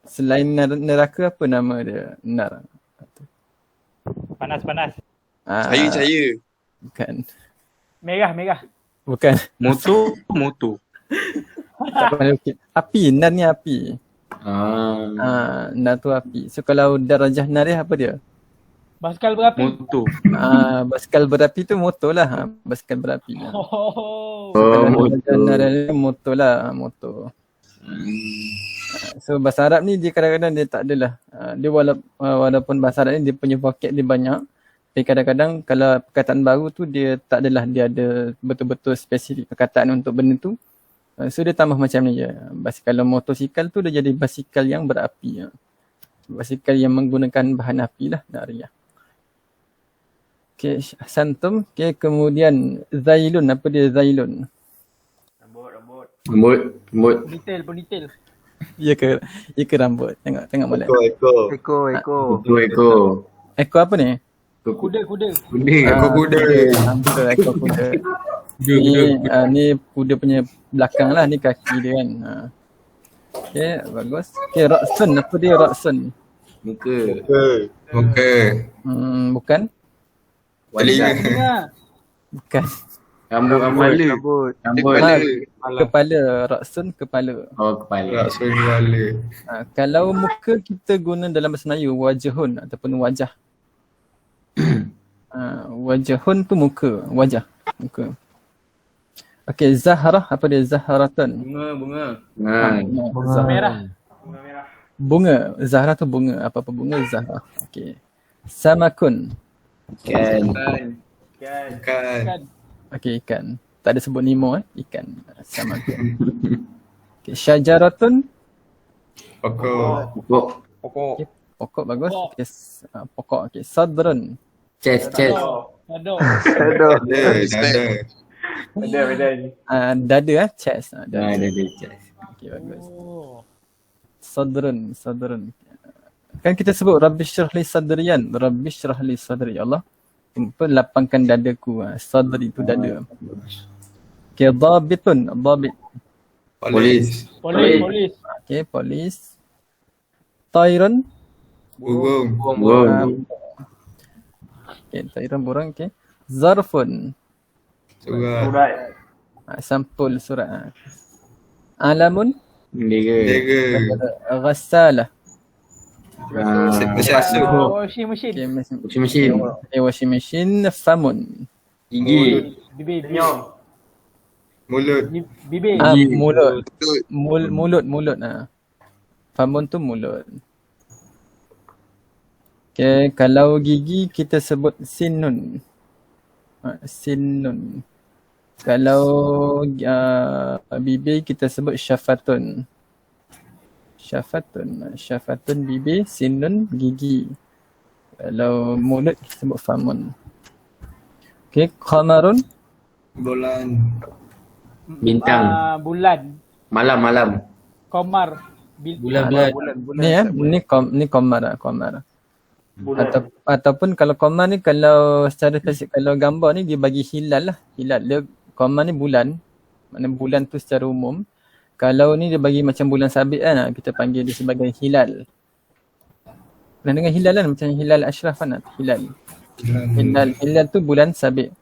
Selain neraka apa nama dia? Nar. Panas. Cahaya. Bukan. Merah. Bukan. Motor. Tak pandai ukit. Api. Nar ni api. Nar tu api. So kalau darajah nar dia apa dia? Basikal berapi. Motor. Basikal berapi tu motor lah. Basikal berapi lah. Oh. Darajah nar dia motor lah. Motor. So bahasa Arab ni dia kadang-kadang dia tak adalah. Dia walaupun bahasa Arab ni dia punya vocab dia banyak. Tapi kadang-kadang kalau perkataan baru tu dia tak adalah dia ada betul-betul spesifik perkataan untuk benda tu. So dia tambah macam ni je. Basikal motosikal tu dia jadi basikal yang berapi. Basikal yang menggunakan bahan api lah Nariyah. Okay, Santum. Okay, kemudian Zailun. Apa dia Zailun? Rambut. Ponytail. Ya ke rambut? Tengok molek. Ekor. Ekor apa ni? Kuda. Ekor kuda. Ekor kuda. Ni kuda punya belakang lah. Ni kaki dia kan. Okay, bagus. Okay, Raksun. Apa dia Raksun? Muka. Bukan? Telinga. Bukan. Rambut. Kepala. Raksun kepala. Kepala. Kalau muka kita guna dalam bahasa Melayu wajahun ataupun wajah. Wajahun tu muka, wajah, muka. Okey, Zahrah. Apa dia Zahratun? Bunga. Merah. Bunga. Zahrah tu bunga. Apa-apa bunga Zahrah. Okey. Samakun. Ikan. Okey, ikan. Tak ada sebut Nemo ikan. Samakun. Okey, Syajaratun. Pokok. Okay, pokok bagus. Okay, pokok. Okey, Sadrun. Chest. Dada. Dada chest. Dada. Chest. Okey, bagus. Sadrun. Kan kita sebut Rabbi syrah li sadriyan. Rabbi syrah li sadri. Allah lapangkan dadaku. Sadri itu dada. Okey, dhabitun. Dhabit. Polis. Okey, polis. Tairun. Burung. Okey, tairun burung. Okey. Zarfun. Surat. Sampul surat. Alamun. Bendera. Ghassalah. Mesin asuh. Washing machine. Okey, Mesin. washing machine. Famun. Gigi. Bibir. Mulut. Bibir. Mulut. Famun tu mulut. Okay, kalau gigi kita sebut sinun. Sinun. Kalau bibir kita sebut syafatun. Syafatun bibir, sinun gigi. Kalau mulut kita sebut famun. Okay, qamarun. Bulan. Bintang. Bulan. Malam. Komar. Bulan. Ni qamar. Ataupun kalau qamar ni kalau secara spesifik kalau gambar ni dia bagi hilal lah. Hilal dia qamar ni bulan. Maknanya bulan tu secara umum. Kalau ni dia bagi macam bulan sabit kan, kita panggil dia sebagai hilal. Pernah dengar hilal kan? Macam hilal ashraf kan? Hilal tu bulan sabit.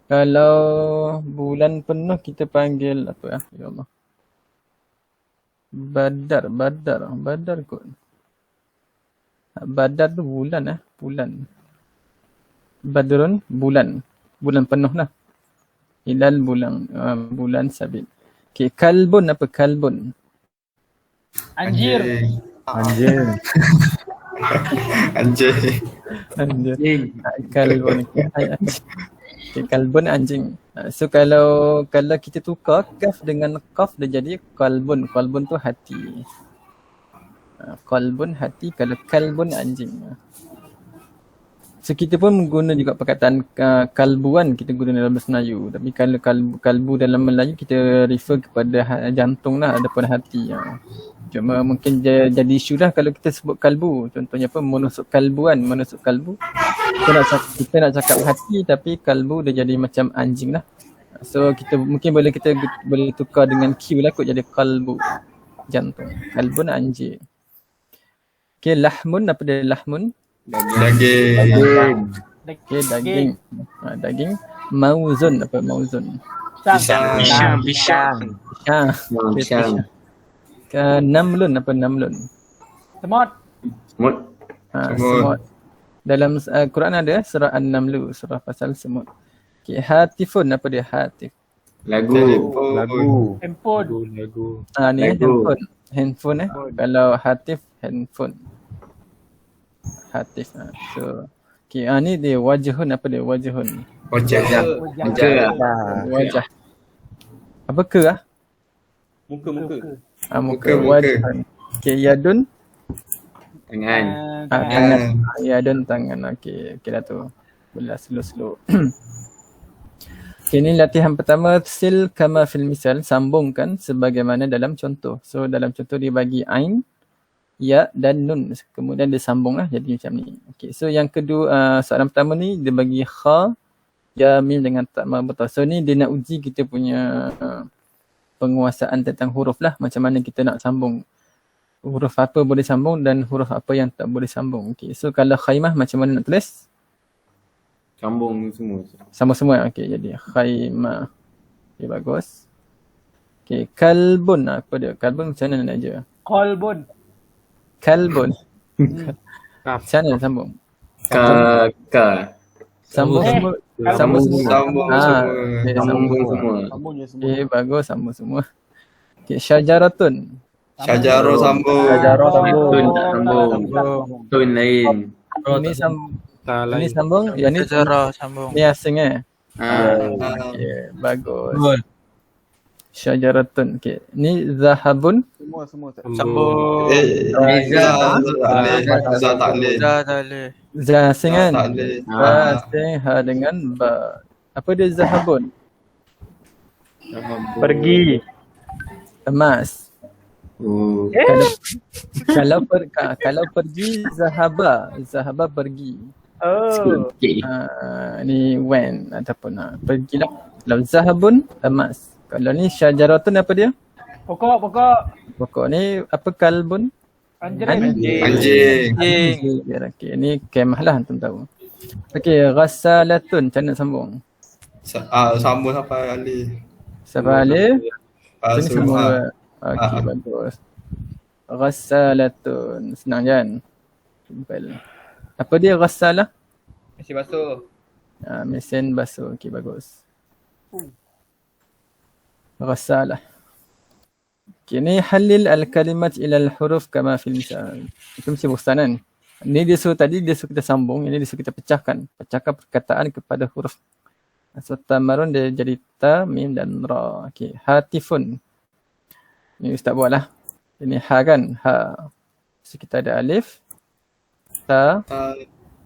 Kalau bulan penuh kita panggil apa ya? Ya Allah. Badar kot. Badar tu bulan bulan. Badrun bulan. Bulan penuh lah. Hilal bulan sabit. Okay, kalbun. Apa kalbun? Anjir. Kalbun. Okay, kalbun anjing. So kalau kita tukar kaf dengan qaf dia jadi kalbun. Kalbun tu hati. Kalbun hati, kalau kalbun anjing. So kita pun guna juga perkataan kalbuan kita guna dalam bahasa Melayu. Tapi kalau kalbu dalam Melayu kita refer kepada jantung lah daripada hati. Cuma mungkin jadi isu lah kalau kita sebut kalbu. Contohnya apa? Menusuk kalbu. Kita nak cakap hati tapi kalbu dia jadi macam anjing lah. So kita boleh tukar dengan Q lah kot jadi kalbu. Jantung. Kalbun anjing. Okay, lahmun apa dia lahmun? Daging. Okay, daging. Daging. Mauzun apa mauzun? Pisang. Pisang. Pisang. Namlun apa namlun? Semut. Semut. Semut. Dalam Quran ada surah An-Namlu, surah pasal semut. Okay, hatifun apa dia hatif? Lagu. Handphone. Ni Lagu. handphone Kalau hatif handphone. Hatif. So okay, ni dia wajhun apa dia wajhun? Wajah. Wajah. Apa ke ah? Muka. Muka. Wajhun. Okay, yadun. Tangan. Tangan. Yadun tangan. Okay dah tu. Boleh slow. Okay, ni latihan pertama, sil kama fil misal, sambungkan sebagaimana dalam contoh. So dalam contoh dia bagi ain, ya dan nun. Kemudian dia sambung lah jadi macam ni. Okay, so yang kedua, soalan pertama ni dia bagi kha, ya, mim dengan ta marbutah. So ni dia nak uji kita punya penguasaan tentang huruf lah. Macam mana kita nak sambung. Huruf apa boleh sambung dan huruf apa yang tak boleh sambung. Okay, so kalau khaimah macam mana nak tulis? Sambung semua. Sama semua. Okey, jadi khaimah. Okey, bagus. Okey, kalbun apa dia? Kalbun macam mana nak je? Kolbun. Kalbun. Macam mana sambung? Ka. Sambung semua. Sambung semua. Sambung semua. Okay, Sambung semua. Sambung je semua. Okey, bagus sambung semua. Okey, syajaratun. Syajaro sambung. Tun tak sambung. Tun lain. Ini sambung. Yang ni sambung. ni asing Ah. Bagus. Syajaratun. Okey, ni zahabun. Semua. Sambung. Za tak boleh. Za asing kan? Tak boleh. Asing ha dengan ba. Apa dia zahabun? Pergi. Emas. Oh. Kalau pergi zahaba pergi. Sikit. Ni when ataupun pergilah. Kalau zahabun emas. Kalau ni syajaratun apa dia? Pokok ni apa kalbun? Anjing. Okey, ni kemah lah antum tahu. Okey, ghassalatun macam mana sambung? Sambung sampai Ali. Siapa alif? Sini Semua. semua. Okey, bagus. Ghassalatun. Senang kan? Simple. Apa dia ghassalah? Mesin basuh. Mesin basuh. Okey, bagus. Ghassalah. Okey, ni halil al-kalimat ila al-huruf kama fil misal. Itu mesti bosan kan? Ni dia suruh tadi, dia suruh kita sambung. Ini dia suruh kita pecahkan. Pecahkan perkataan kepada huruf. So, tamarun dia jadi ta, mim dan ra. Okey, hatifun. Ni Ustaz buat lah. Ini ha kan? Ha. So, kita ada alif, ta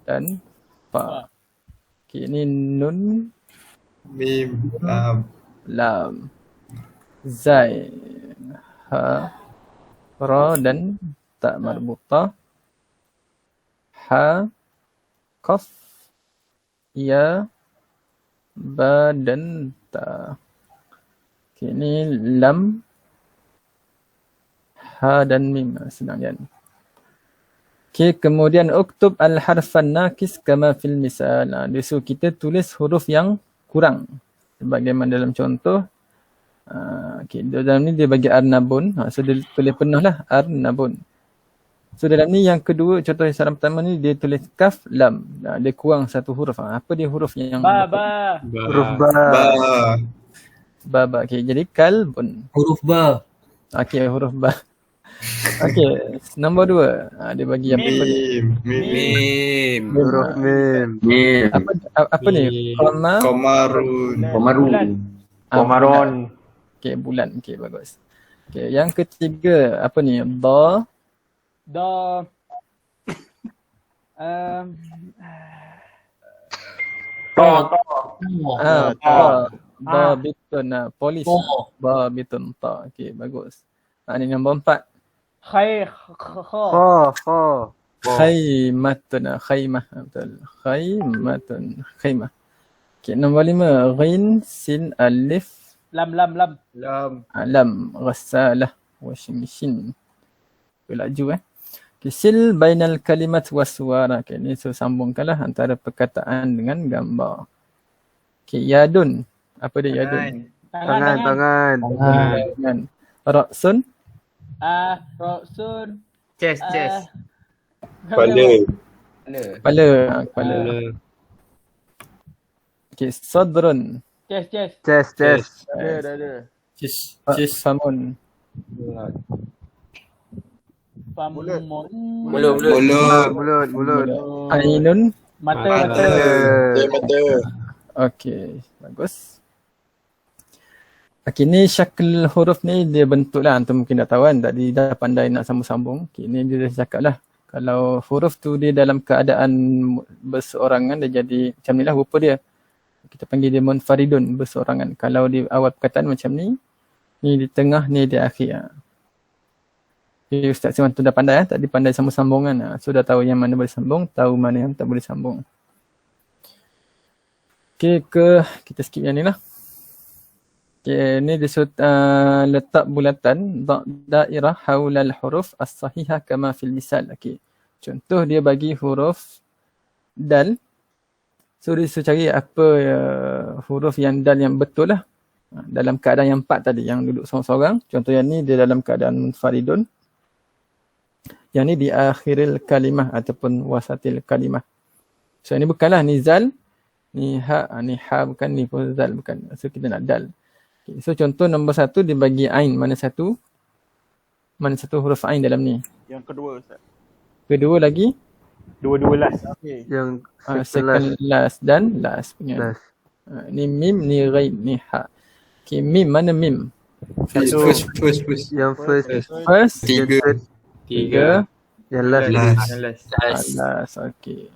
dan fa. Okey, ni nun, Mim. lam, zai, ha, ra dan ta marbutah. Ha, qaf, ya, ba dan ta. Okay, ni lam, ha dan mim. Senang kan? Okay, kemudian uktub al-harfan nakis kama fil misal. Dia suruh kita tulis huruf yang kurang. Sebagaimana dalam contoh. Okay, dalam ni dia bagi arnabun. So dia tulis penuh lah arnabun. So dalam ni yang kedua, contoh saran pertama ni dia tulis kaf lam. Dia kurang satu huruf. Apa dia huruf yang Huruf ba. Okay, jadi kalbun. Huruf ba. Okay, huruf ba. Okay, nombor 2. Dia bagi apa ni? Mim. Huruf Mim. Apa ni? Komarun. Okay, bulan. Okay, bagus. Okay, yang ketiga apa ni? Ba. Ba bitun polis. Ba bitun ta. Okay, bagus. Ni nombor 4. Khaymatun. Khaymah. Betul. Khaymatun. Khaymah. Okay, nombor 5. Ghin, sin, alif. Lam. Lam. Ghassalah. Washing machine. Laju Sil bainal kalimat wassuara. Okay, ni so sambungkanlah antara perkataan dengan gambar. Okay, yadun. Apa dia yadun? Tangan. Tangan. Ra'sun. Roksun. Chest. Kepala. Kepala. Kepala. Okay, sadrun. Chest. Ada. Famun. Mulut. Mulut. Ainun. Mata. Okey, bagus. Okey, ni syakl huruf ni dia bentuk lah. Antum mungkin dah tahu kan, tadi dah pandai nak sambung-sambung. Okey, ni dia dah cakap lah. Kalau huruf tu dia dalam keadaan berseorangan, dia jadi macam ni lah rupa dia. Kita panggil dia munfaridun, berseorangan. Kalau di awal perkataan macam ni di tengah, ni di akhir. Okay, Ustaz Siwan tu dah pandai tadi pandai sambung-sambungan. So dah tahu yang mana boleh sambung, tahu mana yang tak boleh sambung. Okay, kita skip yang ni lah. Okay, ni dia letak bulatan dairah haulal huruf as-sahihah kama fil misal. Okay, contoh dia bagi huruf dal. So dia suruh cari apa huruf yang dal yang betul lah. Dalam keadaan yang 4 tadi, yang duduk seorang-seorang. Contoh yang ni dia dalam keadaan munfaridun. Yang ni di akhiril kalimah ataupun wasatil kalimah. So ni bukanlah ni zal, ni ha bukan, ni pun zal bukan. So kita nak dal. Okay. So contoh nombor 1 dia bagi ain, mana satu huruf ain dalam ni? Yang kedua Ustaz. Kedua lagi? Dua last. Okay. Yang second last dan last punya. Ni mim, ni ghain, ni ha. Okay, mim, mana mim? First. Yang first. Tiga. Yang last. Last, okay.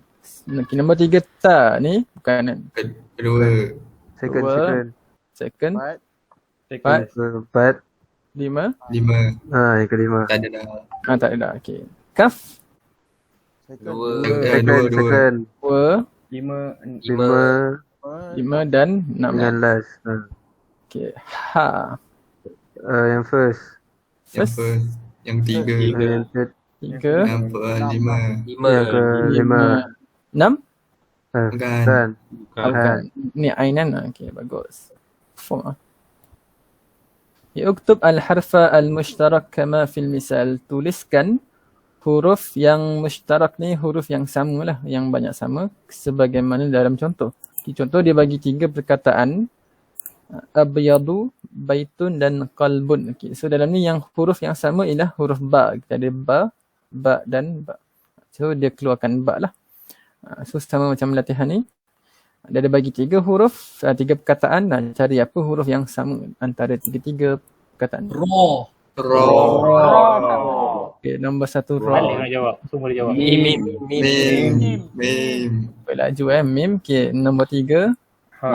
Nombor 3 ta ni bukan. Kedua. Second. Empat. Lima. Yang kelima. Tak ada dah. Tak ada dah, okay. Kaf. Second. Dua. Lima dan enam. Yang last. Okay. Ha. Yang first. Yang tiga. Tiga. Lima. Yang kelima. Enam. Bukan. Ni ainan. Okay, bagus. Form. Uktub al-harfa al-mushtarak kama fil misal. Tuliskan huruf yang mushtarak ni, huruf yang sama lah, yang banyak sama sebagaimana dalam contoh. Contoh dia bagi 3 perkataan. Abyadu, baitun dan qalbun. Okay. So dalam ni yang huruf yang sama ialah huruf ba. Kita ada ba dan ba. So dia keluarkan ba lah. So sama macam latihan ni. Dia ada bagi 3 huruf, 3 perkataan. Cari apa huruf yang sama antara 3 perkataan. Ro. Okay, nombor 1 ro. Balik nak jawab. Semua dia jawab. Mim. Laju mim. Okay, nombor 3. Ha.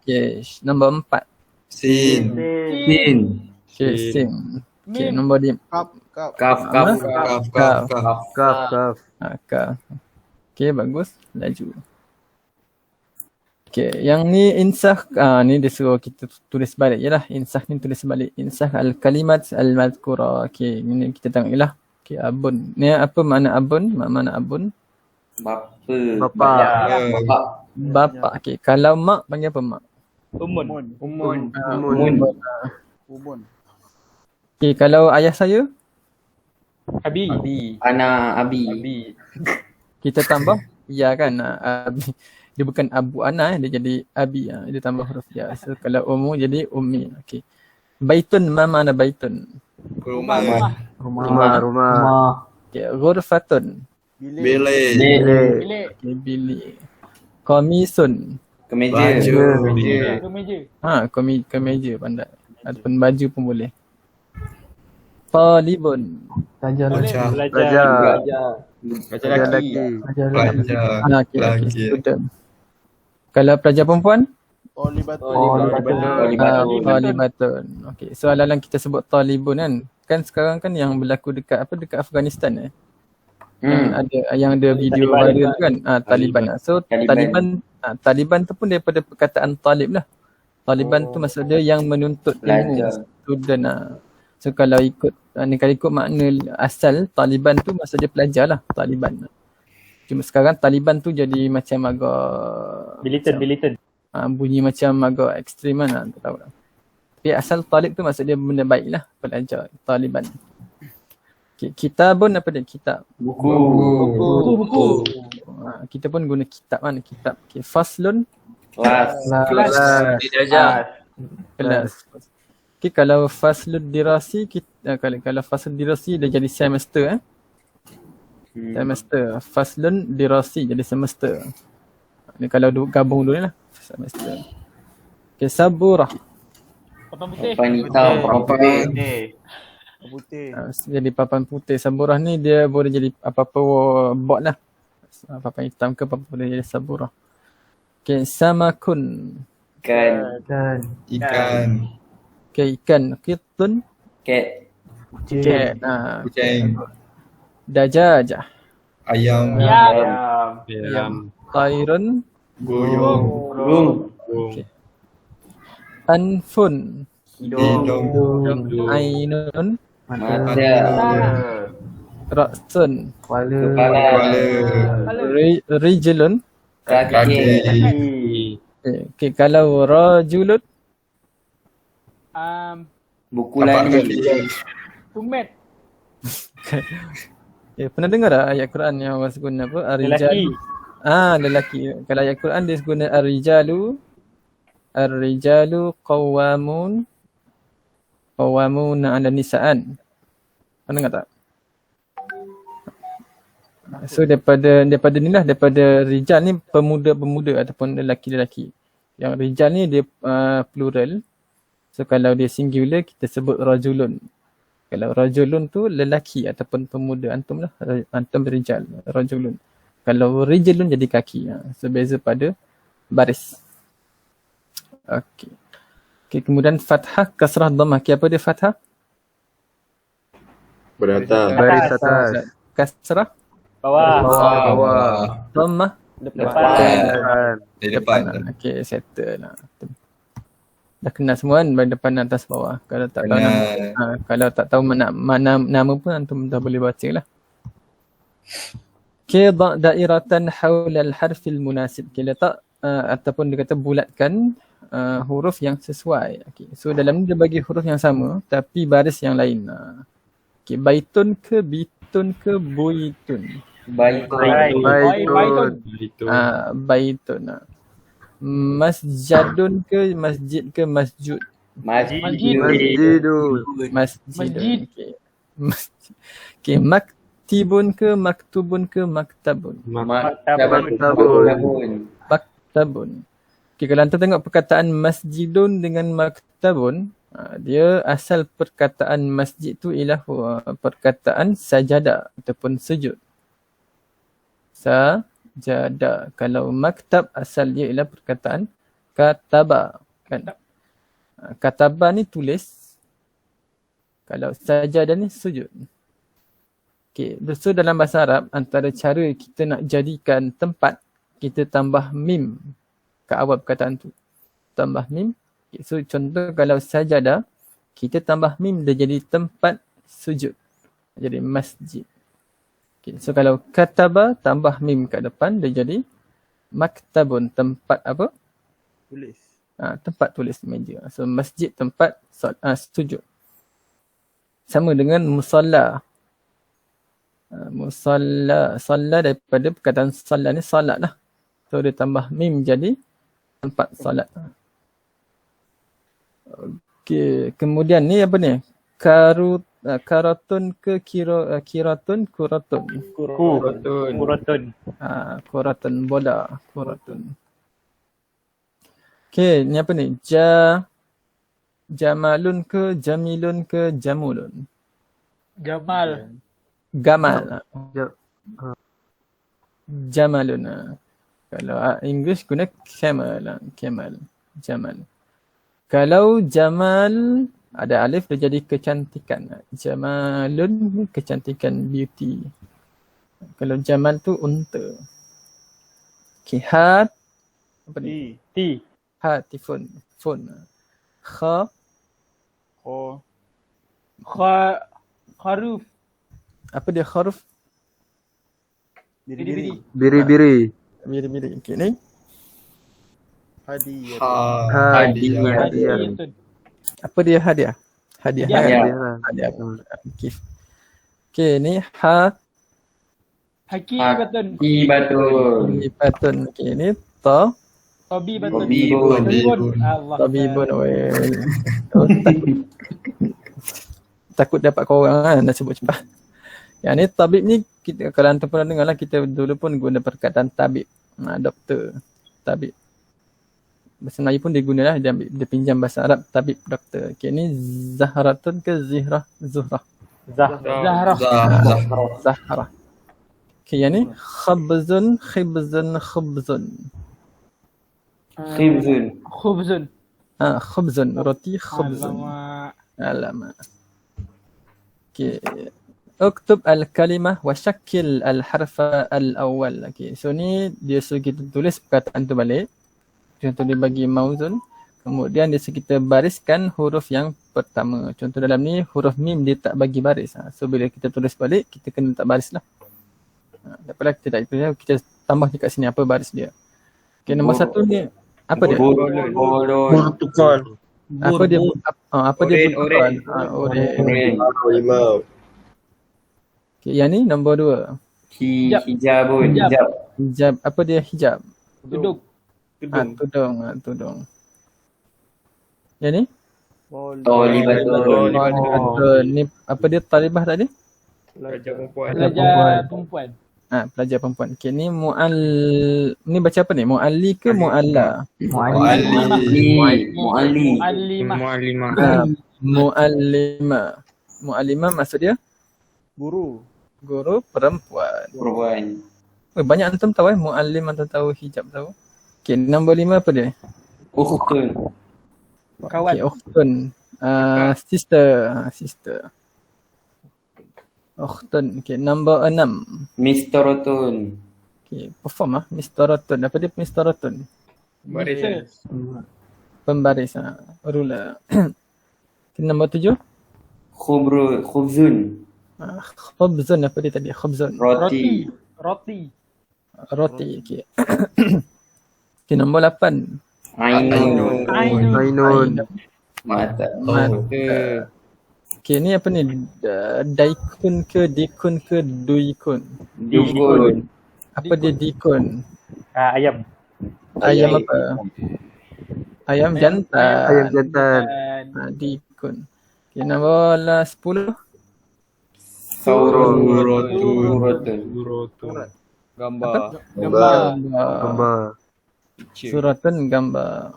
Okay, nombor 4. Sin. Okay, sin. Okay, nombor 5. Kaf. Kaf. Okay, bagus. Laju. Okay, yang ni insah. Ni dia suruh kita tulis balik je lah. Insah ni tulis balik. Insah al-kalimat al-madhkura. Okay, ni kita tengok je lah. Okay, abun. Ni apa makna abun? Makna abun? Bapa. Okay, kalau mak panggil apa mak? Umun. Okay, kalau ayah saya? Abi. Ana Abi. Kita tambah ya kan? Abi. Dia bukan Abu Ana, dia jadi Abi. Dia tambah huruf ya. So kalau ummu jadi ummi. Okay. Baitun, ma mana baitun? Rumah. Okay, ghurfatun. Bilik. Okay, bilik. Qamisun. Kemeja. Kemeja pandai. Ataupun baju pun boleh. Talibun. Belajar. Pelajar lelaki. Lelaki. Student. Kalau pelajar perempuan? Talibatun. Okay, soalan kita sebut talibun kan. Kan sekarang kan yang berlaku dekat Afghanistan yang ada video viral tu kan, Taliban. So Taliban tu pun daripada perkataan talib lah. Taliban tu maksud dia yang menuntut ilmu, student. So kalau ikut Ni kalau ikut makna asal Taliban tu maksud dia pelajar lah Taliban. Cuma sekarang Taliban tu jadi macam agak Militant. bunyi macam agak ekstrim lah, tak tahu lah. Tapi asal talib tu maksud dia benda baik lah, pelajar Taliban. Kitabun apa dia? Kitab. Buku. Kita pun guna kitab kan, kitab. Faslun Kelas. kelas. Kalau faslud dirasi kalau faslud dirasi dia jadi semester semester. Faslun dirasi jadi semester. Ni kalau gabung dulu ni lah semester. Saburah. Papan putih. Papan hitam. Papan. Putih. Jadi papan putih. Saburah ni dia boleh jadi apa-apa board lah. Papan hitam ke apa-apa boleh jadi saburah. Samakun. Ikan. Ikan. Ikan. Qitun. Cat. Cat. Kucing. Dajajah. Ayam. Tairun. Burung. Burung. Anfun. Hidung. Ainun. Mata. Ra'sun. Kepala. Rijlun. Kaki. Okay, kalau rajulun. Buku Tapak lagi. kaki. Tumet. Pernah dengar tak ayat Quran yang Allah guna apa? Ar-rijalu. Lelaki. Kalau ayat Quran dia guna ar-rijalu. Ar-rijalu qawwamuna 'ala nisaan. Pernah dengar tak? So daripada ni lah, daripada rijal ni pemuda-pemuda ataupun lelaki-lelaki. Yang rijal ni dia plural. So kalau dia singular kita sebut rajulun. Kalau rajulun tu lelaki ataupun pemuda, antum lah, antum rijal, rajulun. Kalau rijlun jadi kaki. So beza pada baris. Okey, kemudian fathah, kasrah, dhammah. Apa dia fathah? Beratas. Baris atas. Kasrah, Bawah. dhammah, Depan. Di depan. Okey, settle lah. Dah kenal semua kan, depan, atas, bawah. Kalau tak tahu nama, kalau tak tahu nama pun antum dah boleh baca lah. Okey, dairatan haula al-harfil munasib. Okey, letak ataupun dia kata bulatkan huruf yang sesuai. Okey, so dalam ni dia bagi huruf yang sama tapi baris yang lain. Okey, baitun ke bitun ke buitun. Baitun. Baitun. Masjadun ke masjid ke masjud. Masjidun. Masjid. Okey, maktibun ke maktubun ke maktabun. Maktabun. Maktabun. Okay, kalau anda tengok perkataan masjidun dengan maktabun, dia asal perkataan masjid tu ialah perkataan sajadah ataupun sujud. Sajadah. Kalau maktab asal dia ialah perkataan kataba. Kan? Kataba ni tulis. Kalau sajadah ni sujud. Okay, so dalam bahasa Arab, antara cara kita nak jadikan tempat, kita tambah mim ke awal perkataan tu. Tambah mim. Okay, so contoh kalau sajadah, kita tambah mim dia jadi tempat sujud. Jadi masjid. Okay, so kalau kataba tambah mim kat depan, dia jadi maktabun, tempat apa? Tulis. Tempat tulis meja. So masjid tempat sujud. Sama dengan musalla. Salla daripada perkataan salla ni salat lah. So dia tambah mim jadi tempat salat. Okey, kemudian ni apa ni? Karatun ke kiratun kuratun. Kuratun bola, kuratun. Okey, ni apa ni? Jamalun ke jamilun ke jamulun. Jamal. Gamal. Jamalun. Kalau English guna camel lah. Camel. Jamal. Kalau Jamal ada alif dia jadi kecantikan. Jamalun kecantikan, beauty. Kalau Jamal tu unta. Kihat apa ni? Hatifun. Phone. Kha Kharuf. Apa dia huruf? Biri-biri. Biri-biri. Biri-biri. Okey ni. Hadiah. Hadiah. Hadiyatun. Apa dia hadiah? Hadiah. Hadiah. Hadiah. Okey. Okey ni ha Hakibatun. Ibatun. Ipatun. Okey ni ta Tabibatun. Tabibun. Allah. tabibun. Oh, takut dapat korang kan dah sebut cepat. Yang ni tabib ni kita kalau antum pernah dengar lah, kita dulu pun guna perkataan tabib. Doktor, tabib. Bahasa Melayu pun dia guna lah, dia pinjam bahasa Arab, tabib, doktor. Okay, ni Zahratun ke Zihra? Zuhrah. Zahra. Zahra. Okay, yang ni Khabzun, Khibzun, Khubzun. Khibzun. Khubzun. Khubzun, roti khubzun. Alamak. Alamak. Okay. Uktub al-kalimah wa syakil al-harfa al-awwal. Okay. So ni dia suruh kita tulis perkataan tu balik. Contoh dia bagi mauzun. Kemudian dia suruh kita bariskan huruf yang pertama. Contoh dalam ni huruf mim dia tak bagi baris. So bila kita tulis balik kita kena letak baris lah. Tak apalah kita tak tulis, kita tambah dekat sini apa baris dia. Okay, nombor satu ni apa dia? Portugal. Apa dia? Apa dia? Oren. Oren. Okay, yang ni nombor dua. Hijabun. Hijab. Hijab. Apa dia hijab? Duduk. Tudung. Tudung. Yang ni? Talibatun. Ni apa dia talibah tadi? Pelajar perempuan. Pelajar perempuan. Pelajar perempuan. Okay, ni ni baca apa ni? Mu'alli ke mu'alla? Mu'allimah. Mu'allimah maksud dia? Guru perempuan. Perempuan. Banyak antum tahu mu'allim antum tahu, hijab tahu. Okay, nombor 5 apa dia? Ukhtun. Kawan. Okay, ukhtun. Sister. Ukhtun. Okay, nombor 6. Mistaratun. Okay, perform Mistaratun. Apa dia Mistaratun? Baris. Pembaris. Ruler. Okay, nombor 7. Khubzun. Khubzun. Apa dia tadi? Khubzun. Roti. Roti. Okay. Okay, nombor 8. Ainun. Mata. Okay, ni apa ni? Daikun ke dikun ke duikun? Dikun. Apa dia dikun? Ayam. Ayam apa? Ayam jantan. Ayam jantan. Dikun. Okay, nombor 10. Suratun. Gambar. Gambar. Suratun gambar.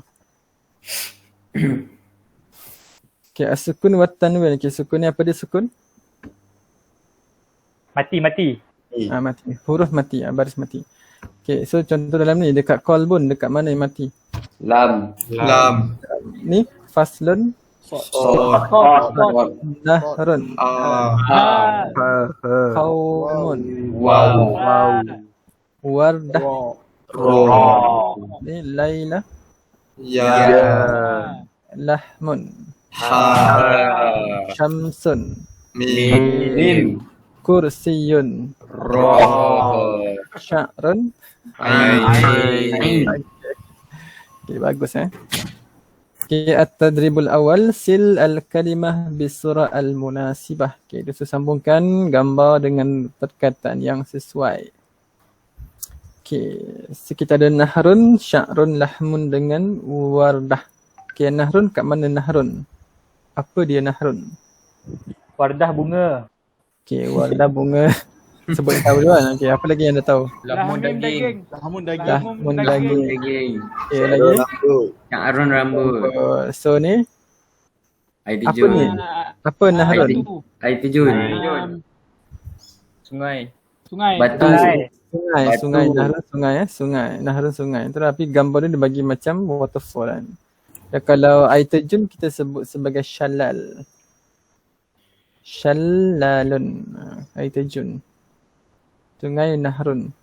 Okay, as-sukun wa tanwin. Okay, sukun ni apa dia sukun? Mati. Mati. Huruf mati, baris mati. Okay, so contoh dalam ni dekat kolbun, dekat mana yang mati? Lam. Ni faslun nahrun qaumun wardah ni laila lahmun syamsun Mim. kursiyun sya'run. Okay, bagus Okay, at-tadribul awal sil al-kalimah bisurah al-munasibah. Okay, dia sambungkan gambar dengan perkataan yang sesuai. Okay, kita ada nahrun, sya'run, lahmun dengan wardah. Okay, nahrun kat mana nahrun? Apa dia nahrun? Wardah bunga. Okay, wardah bunga. Sebut tahu dulu kan. Okay, apa lagi yang anda tahu? Lamun daging. Lahmun daging. Lahmun daging. Daging. Okay, lagi? Sya'run rambut. So ni? Air Apa terjun. ni? Apa nahrun? Air terjun. Sungai. Batu. Sungai. Nahrun sungai. Tetapi gambar dia bagi macam waterfall kan. Dan kalau air terjun kita sebut sebagai syalal. Syalalun. Air terjun. Sungai nahrun.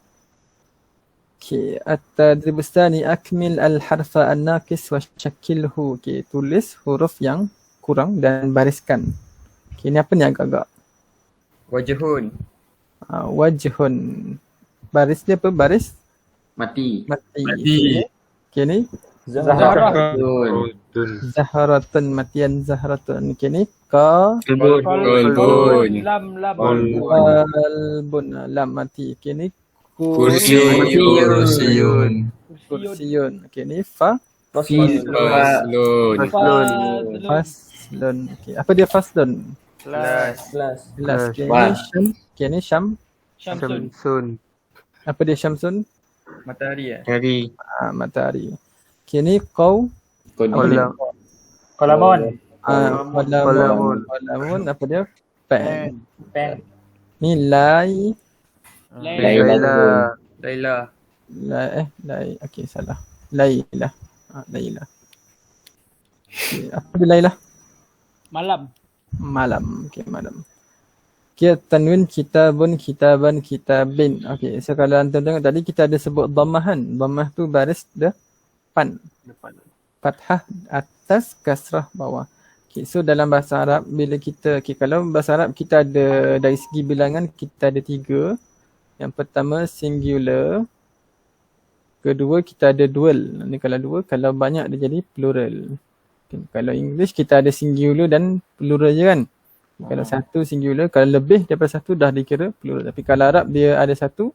Okay. At-tadrib tsani akmil al-harfa an-naqis wa syakilhu. Okay. Tulis huruf yang kurang dan bariskan. Okay. Ni apa ni agak-agak? Wajhun. Wajhun. Baris dia apa? Baris Mati. mati. Okay ni. Zahra. Zahratun, matian Zahratun. Okay ni. Kolbun. Lam. Qalbun, lam mati. Okay ni. Kursiun. Kursiyun. Okay ni. Faslun. Okay. Apa dia faslun? Kelas. Okay ni. Syam. Syamsun. Apa dia Syamsun? Matahari ya. Hari. Matahari. Okay ni. Kolam. Kolamon. Qalamun. Apa dia? Pen. Ni Lai. Laila. Okay, salah. Laila. Laila. Okay, apa dia Laila? Malam. Malam. Okay, malam. Okay, tanwin kitabun, kitaban, kitabin. Okay, so kalau antum tengok tadi kita ada sebut dhammahan. Dhammah tu baris depan. Fathah atas, kasrah bawah. Okay, so dalam bahasa Arab bila kita, kalau bahasa Arab kita ada dari segi bilangan kita ada 3. Yang pertama singular. Kedua kita ada dual. Ni kalau 2, kalau banyak dia jadi plural. Okay, kalau English kita ada singular dan plural je kan. Kalau 1 singular, kalau lebih daripada 1 dah dikira plural. Tapi kalau Arab dia ada 1,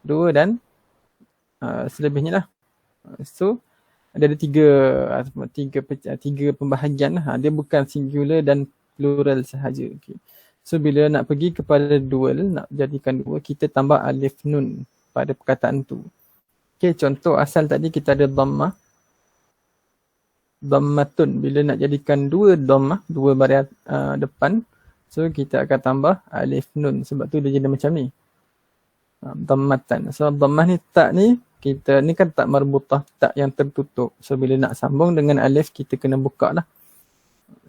2 dan selebihnya lah. So ada 3 pembahagian lah. Dia bukan singular dan plural sahaja. Okay. So bila nak pergi kepada dual, nak jadikan 2, kita tambah alif nun pada perkataan tu. Okay, contoh asal tadi kita ada dhammah. Dhammatun. Bila nak jadikan 2 dhammah, 2 baris depan, so kita akan tambah alif nun. Sebab tu dia jadi macam ni. Dhammatan. So dhammah ni, tak ni, kita ni kan tak marbutah, tak yang tertutup. So bila nak sambung dengan alif, kita kena buka lah.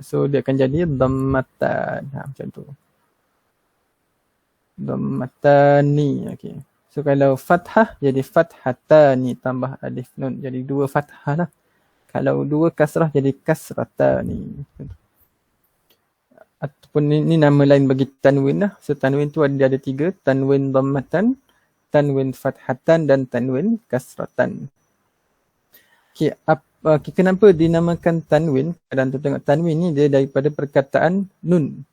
So dia akan jadi dhammatan. Macam tu. Dhammatani. Okay. So kalau fathah jadi fathatani tambah alif nun. Jadi 2 fathah lah. Kalau 2 kasrah jadi kasratani. Ataupun ni nama lain bagi tanwin lah. So tanwin tu ada 3. Tanwin dhammatan, tanwin fathatan dan tanwin kasratan. Okay, kenapa dinamakan tanwin? Kadang tu tengok tanwin ni dia daripada perkataan nun.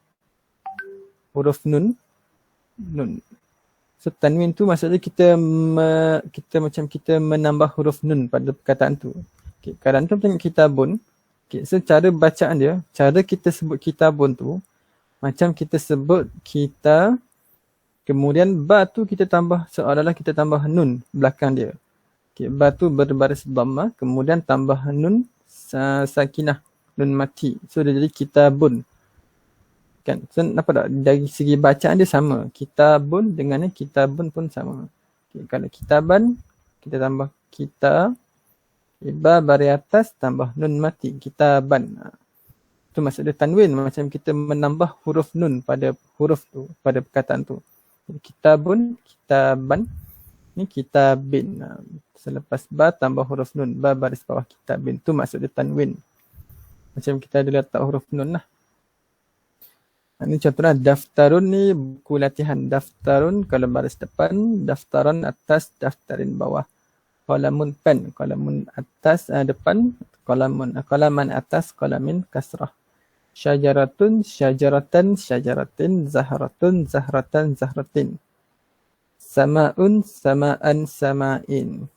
Huruf nun. So tanwin tu maksudnya kita menambah huruf nun pada perkataan tu. Okay, kadang tu tengok kitabun. Okay, so cara bacaan dia, cara kita sebut kitabun tu macam kita sebut kita, kemudian ba tu kita tambah seolah-olah kita tambah nun belakang dia. Okay, ba tu berbaris dhamma, kemudian tambah nun sakinah, nun mati. So dia jadi kitabun. Kan? So nampak tak? Dari segi bacaan dia sama. Kitabun dengan kitabun pun sama. Okay, kalau kitaban, kita tambah kita. Ba baris atas tambah nun mati. Kitaban. Itu maksud dia tanwin. Macam kita menambah huruf nun pada huruf tu, pada perkataan tu. Jadi, kitabun, kitaban. Ni kitabin. Selepas ba tambah huruf nun. Ba baris bawah kitabin. Itu maksud dia tanwin. Macam kita ada letak huruf nun lah. Ini contohnya daftarun ni buku latihan. Daftarun kalau baris depan, daftaran atas, daftarin bawah. Qalamun pen, qalamun atas depan, qalaman atas, qalamin kasrah. Syajaratun, syajaratan, syajaratin, zahratun, zahratan, zahratin. Sama'un, sama'an, sama'in.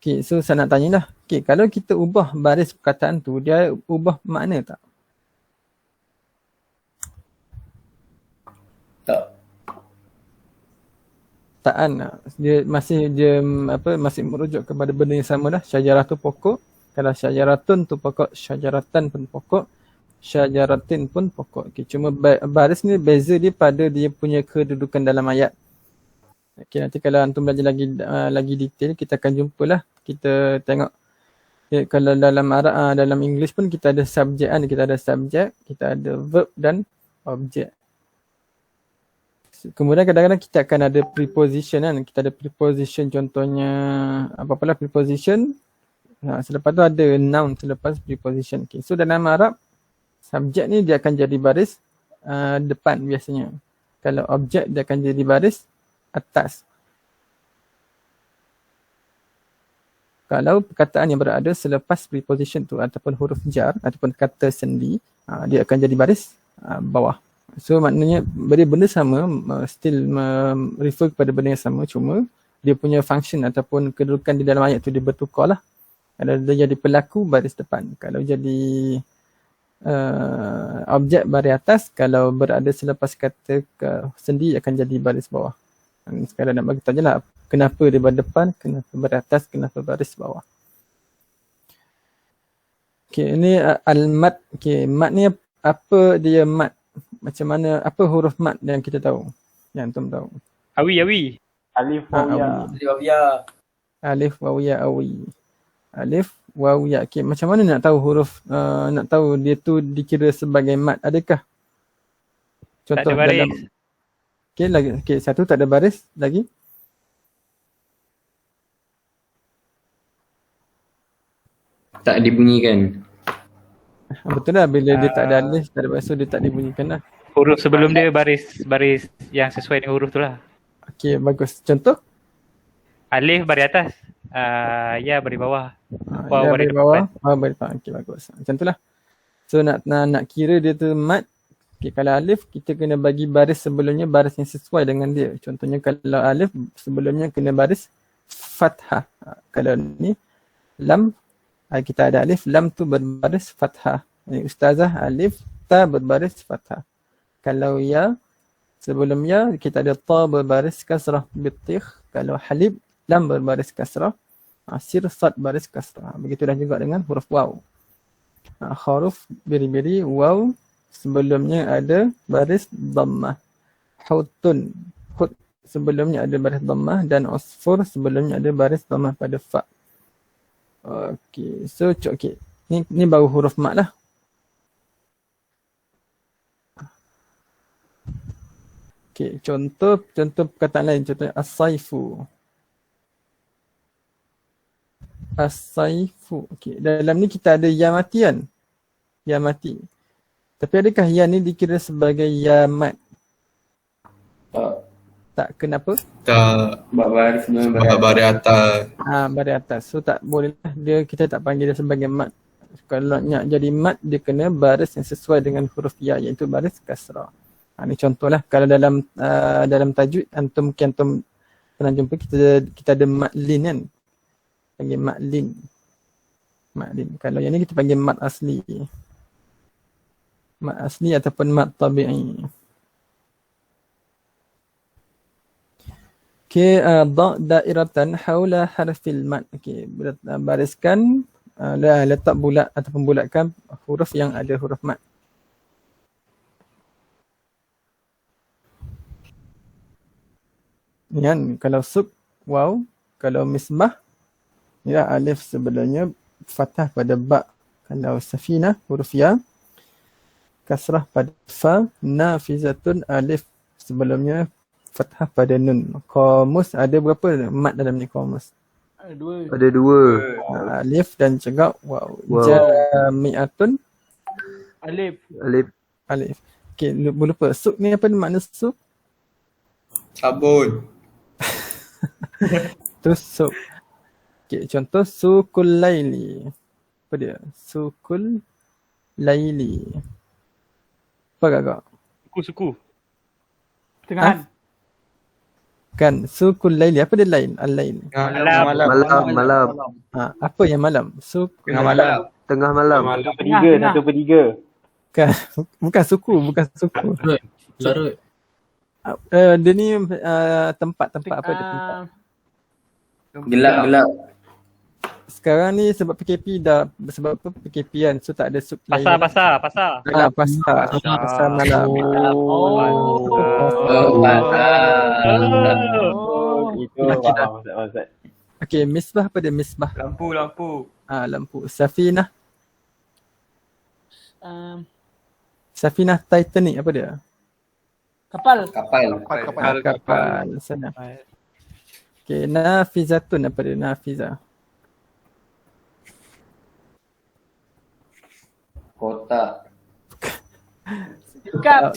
Okay, so saya nak tanya lah. Okay, kalau kita ubah baris perkataan tu, dia ubah makna tak? Takan dia masih merujuk kepada benda yang sama dah. Syajarah tu pokok. Kalau syajaratun tu pokok, syajaratan pun pokok, syajaratin pun pokok. Okay, cuma baris ni beza dia pada dia punya kedudukan dalam ayat. Okay, nanti kalau antum belajar lagi detail kita akan jumpalah. Kita tengok kalau dalam Arab, dalam English pun kita ada subjek kan. Kita ada subjek, kita ada verb dan objek. Kemudian kadang-kadang kita akan ada preposition kan. Kita ada preposition, contohnya apa-apalah preposition. Selepas tu ada noun selepas preposition. Okay. So dalam Arab, subjek ni dia akan jadi baris depan biasanya. Kalau objek dia akan jadi baris atas. Kalau perkataan yang berada selepas preposition tu ataupun huruf jar ataupun kata sendi, dia akan jadi baris bawah. So maknanya benda sama, still refer kepada benda yang sama, cuma dia punya function ataupun kedudukan di dalam ayat tu dia bertukar lah. Kalau dia jadi pelaku, baris depan. Kalau jadi objek, baris atas. Kalau berada selepas kata sendi akan jadi baris bawah. Sekarang nak bagi tahu je lah kenapa dia baris depan, kenapa baris atas, kenapa baris bawah. Okay, ini al-mat. Okay, mat ni apa dia mat? Macam mana, apa huruf mat yang kita tahu? Yang antum tahu? Awi. Alif waw ya. Alif, waw, ya, awi. Alif, waw, ya. Okay, macam mana nak tahu huruf, nak tahu dia tu dikira sebagai mat? Adakah? Contoh Tak ada baris. dalam, okay, lagi, okay, satu tak ada baris lagi. Tak dibunyikan. Betul lah, bila dia tak ada alif, tak ada baris, so dia tak dibunyikan lah. Huruf sebelum dia baris yang sesuai dengan huruf tu lah. Okay, bagus. Contoh? Alif baris atas. Ya baris bawah. Waw Ya, baris baris bawah. depan. Waw baris depan. Okay, bagus. Macam tu lah. So nak kira dia tu mat. Okay, kalau alif, kita kena bagi baris sebelumnya baris yang sesuai dengan dia. Contohnya kalau alif, sebelumnya kena baris fathah. Kalau ni, lam, kita ada alif, lam tu berbaris fathah. Ini ustazah, alif, ta berbaris fathah. Kalau ya, sebelum ya, kita ada ta berbaris kasrah bitikh. Kalau halib, lam berbaris kasrah. Sir, sad baris kasrah. Begitulah juga dengan huruf waw. Huruf biri-biri, waw, sebelumnya ada baris dhammah. Hutun, hut, sebelumnya ada baris dhammah. Dan usfur, sebelumnya ada baris dhammah pada fa. Okay, so okay. Ni baru huruf mat lah. Okay, contoh perkataan lain. Contohnya as-saifu. As-saifu. Okay, dalam ni kita ada ya mati kan? Ya mati. Tapi adakah ya ni dikira sebagai ya mat? Tak, kenapa? Tak. Baris atas. Baris atas. So tak boleh lah. Kita tak panggil dia sebagai mat. Kalau nak jadi mat, dia kena baris yang sesuai dengan huruf ya, iaitu baris kasrah. Ni contohlah. Kalau dalam tajwid, antum pernah jumpa kita ada mat lin kan? Panggil mat lin. Mat lin. Kalau yang ni kita panggil mat asli. Mat asli ataupun mat tabi'i. Okay, dairatan haula harfil mat. Okay, bariskan, letak bulat ataupun bulatkan huruf yang ada huruf mat. Ni kan, kalau sub, waw. Kalau misbah, ni lah alif sebelumnya fathah pada ba. Kalau safinah, huruf ya. Kasrah pada fa. Nafizatun, alif sebelumnya fathah pada nun. Qamus ada berapa mat dalam ni qamus? Ada dua. Alif dan juga waw. Jami'atun. Alif. Alif. Okay, lupa. Suk ni apa makna suk? Sabun. Tu suk. Okay, contoh sukul laili. Apa dia? Sukul laili. Apa kakak? Suku. Tengahan. Kan, sukul laili. Apa dia lain? Al-lail. Malam. Apa yang malam? Tengah malam. Tengah malam. 1/3. Kan, bukan suku. Larut. Dia ni tempat apa dia tempat. Gelap. Sekarang ni sebab PKP dah, sebab apa PKP kan, so tak ada sub lain. Pasar. Pasar malam. Itu maksud. Okay, misbah apa dia misbah? Lampu. Lampu. Safinah. Safinah Titanic apa dia? Kapal. Kapal. Sana. Okay, nafizatun apa dia? Nafizah. Kotak. Tingkap.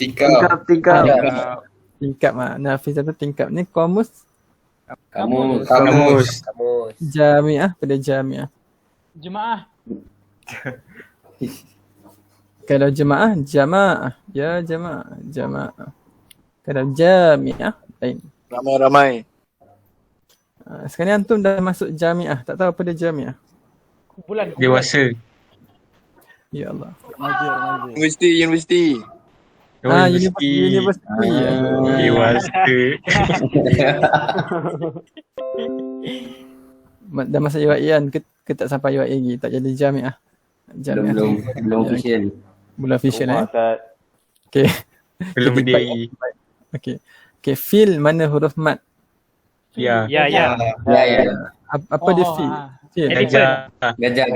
Tingkap. tingkap Nafis satu tingkap. Ni kamus Kamus. jamiah pada jamiah. Jemaah. Kalau jemaah, jamaah. Ya jamaah, jamaah. Kalau jamiah, lain. Ramai-ramai. Sekarang antum dah masuk jamiah. Tak tahu apa dia jamiah. Kumpulan. Dewasa. Ya Allah. Universiti. Universiti. Dewasa. Dah masuk UAE kan? Ke tak sampai UAE lagi? Tak jadi jamiah. Belum official. Belum official Rumah Ustaz. Okay. Belum berdiri. Okay, fil mana huruf mat? Ya. Ya. Apa dia fil? Fil. Gajah. Gajah.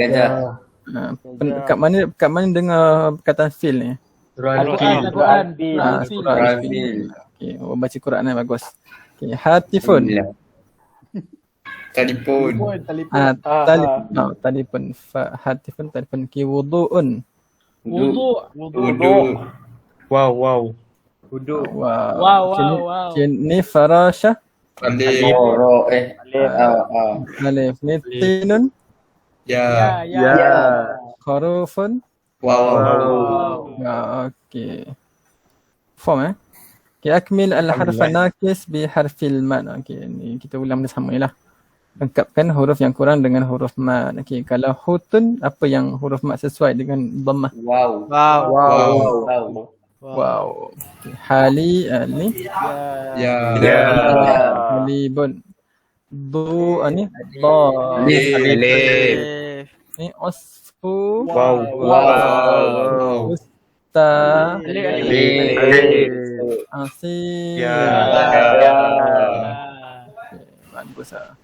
Kat mana dengar perkataan fil ni? Al-Quran. Surah Al-Fil. Okay, baca Quran ni bagus. Okay, hatifun. Telefon. Telefon. Hatifun, telefon. Okay, wudu'un. Wuduk. Wow. Wow. Okay, ni farashah. Alif. Ni tinun. Ya. Kharufun. Wow. Okay. Form Okay, akmil al-harfa nakis bi harfil mat. Okay, ni kita ulang bersama lah. Lengkapkan huruf yang kurang dengan huruf mat. Okay, kalau hutun, apa yang huruf mat sesuai dengan dhammah? Wow. Okay, hali ni. Ya. Halibun. Du ni. Alif. Ni usfu. Wow. Usta. Alif. Asin. Bagus lah.